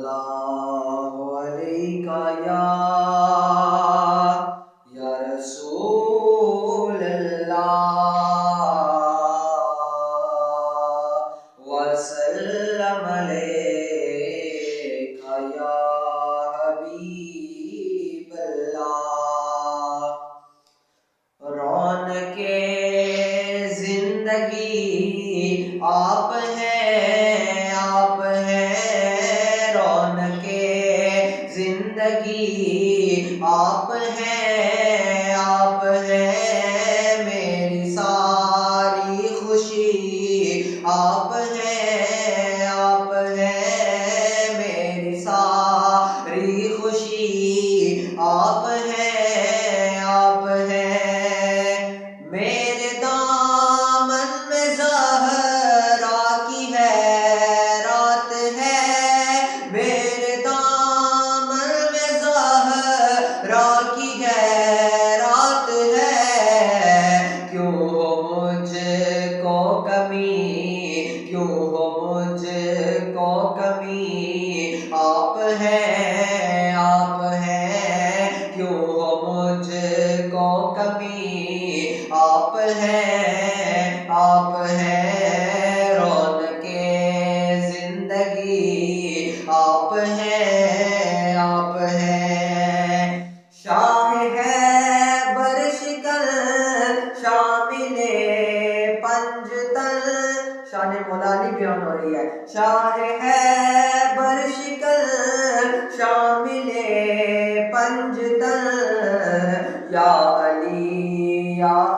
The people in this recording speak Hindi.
सल्लल्लाहु अलैका या रसूल अल्लाह वसल्लम अलैका या हबीब अल्लाह। रौनके जिंदगी आप हैं, आप हैं। रौनके जिंदगी आप हैं, आप हैं। मेरी सारी खुशी आप हैं, आप हैं। मेरी सारी खुशी आप हैं, आप हैं। मेरे दामन में ज़हरा की हैरात है, मेरे दामन में ज़हरा की हैरात है। क्यों हो मुझको कमी, क्यों हो मुझको कमी, आप हैं, आप हैं। क्यों हो मुझको कमी, आप हैं, आप हैं। रौनके जिंदगी आप हैं, आप हैं। शाह है बरशिकल शामिले पंजतन। शान मौलाली बयान हो रही है। शाह है बरशिकल शामिले पंजतन। या अली या